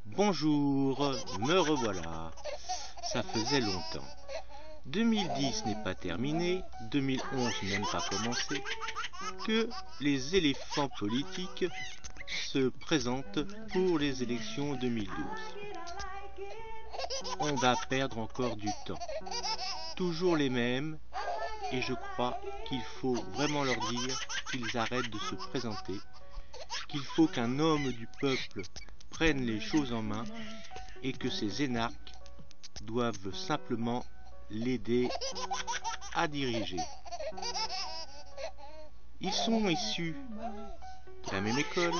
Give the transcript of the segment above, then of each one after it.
Bonjour, me revoilà. Ça faisait longtemps. 2010 n'est pas terminé, 2011 même pas commencé, que les éléphants politiques se présentent pour les élections 2012. On va perdre encore du temps. Toujours les mêmes, et je crois qu'il faut vraiment leur dire qu'ils arrêtent de se présenter, qu'il faut qu'un homme du peuple prenne les choses en main et que ces énarques doivent simplement l'aider à diriger. Ils sont issus de la même école,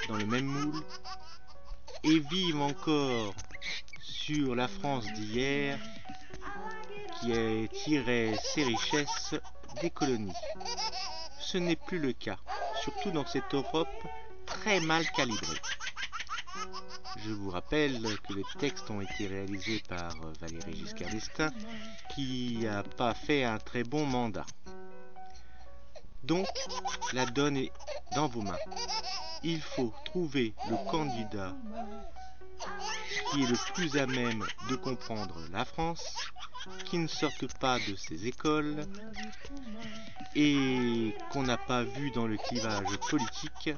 dans le même moule, et vivent encore sur la France d'hier qui a tiré ses richesses des colonies. Ce n'est plus le cas, surtout dans cette Europe très mal calibrée. Je vous rappelle que les textes ont été réalisés par Valéry Giscard d'Estaing, qui n'a pas fait un très bon mandat. Donc, la donne est dans vos mains. Il faut trouver le candidat qui est le plus à même de comprendre la France, qui ne sorte pas de ses écoles et qu'on n'a pas vu dans le clivage politique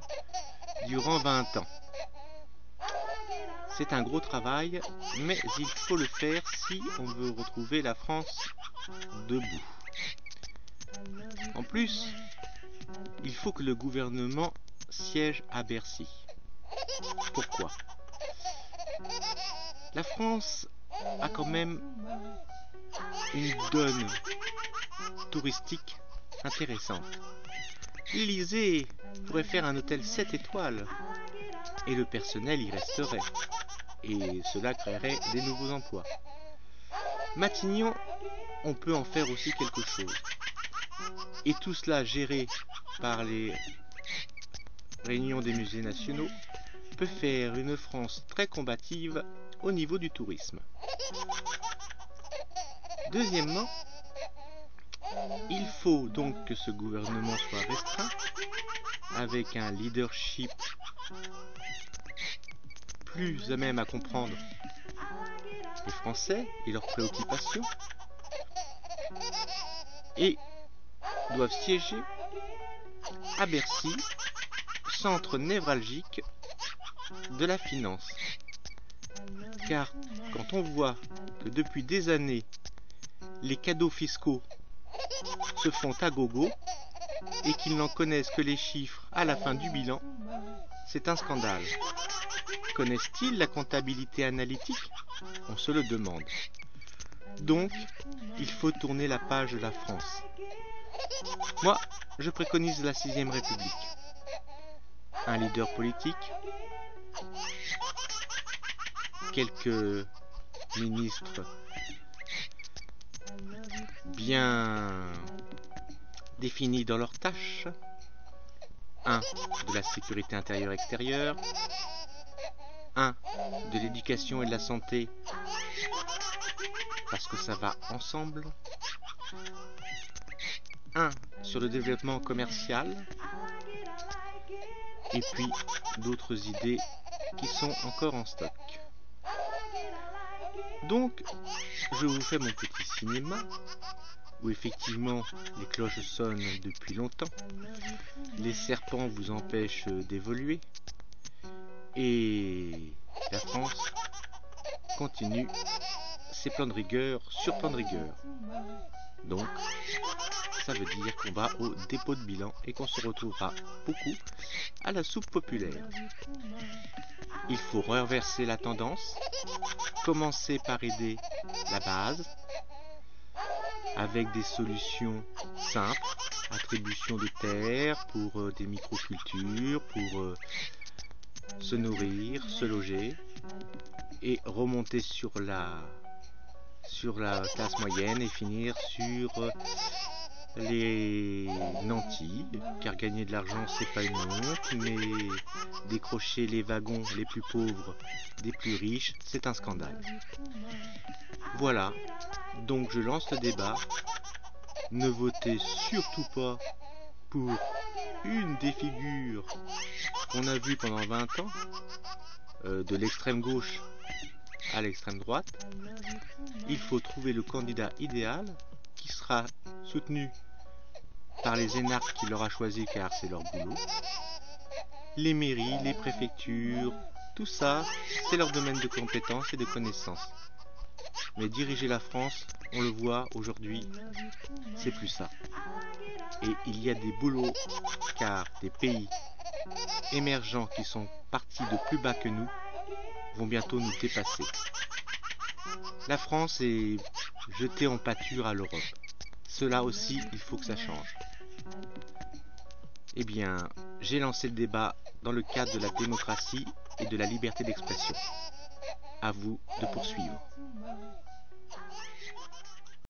durant 20 ans. C'est un gros travail, mais il faut le faire si on veut retrouver la France debout. En plus, il faut que le gouvernement siège à Bercy. Pourquoi ? La France a quand même une donne touristique intéressante. L'Élysée pourrait faire un hôtel 7 étoiles et le personnel y resterait. Et cela créerait des nouveaux emplois. Matignon, on peut en faire aussi quelque chose. Et tout cela géré par les réunions des musées nationaux peut faire une France très combative au niveau du tourisme. Deuxièmement, il faut donc que ce gouvernement soit restreint, avec un leadership plus à même à comprendre les Français et leurs préoccupations, et doivent siéger à Bercy, centre névralgique de la finance. Car quand on voit que depuis des années, les cadeaux fiscaux se font à gogo et qu'ils n'en connaissent que les chiffres à la fin du bilan, c'est un scandale. Connaissent-ils la comptabilité analytique ? On se le demande. Donc, il faut tourner la page de la France. Moi, je préconise la 6ème République. Un leader politique, quelques ministres bien définis dans leurs tâches, un de la sécurité intérieure-extérieure, un de l'éducation et de la santé, parce que ça va ensemble, un sur le développement commercial, et puis d'autres idées qui sont encore en stock. Donc, je vous fais mon petit cinéma, où effectivement les cloches sonnent depuis longtemps, les serpents vous empêchent d'évoluer, et la France continue ses plans de rigueur sur plan de rigueur. Donc, ça veut dire qu'on va au dépôt de bilan et qu'on se retrouvera beaucoup à la soupe populaire. Il faut renverser la tendance, commencer par aider la base, avec des solutions simples, attribution de terres pour des microcultures, pour se nourrir, se loger, et remonter sur la classe moyenne et finir sur les nantis, car gagner de l'argent c'est pas une honte, mais décrocher les wagons les plus pauvres des plus riches, c'est un scandale. Voilà, donc je lance le débat. Ne votez surtout pas pour une des figures qu'on a vues pendant 20 ans, de l'extrême gauche à l'extrême droite, il faut trouver le candidat idéal qui sera soutenu par les énarques qu'il aura choisi car c'est leur boulot. Les mairies, les préfectures, tout ça, c'est leur domaine de compétences et de connaissances. Mais diriger la France, on le voit aujourd'hui, c'est plus ça. Et il y a des boulots car des pays émergents qui sont partis de plus bas que nous vont bientôt nous dépasser. La France est jetée en pâture à l'Europe. Cela aussi, il faut que ça change. Eh bien, j'ai lancé le débat dans le cadre de la démocratie et de la liberté d'expression. À vous de poursuivre.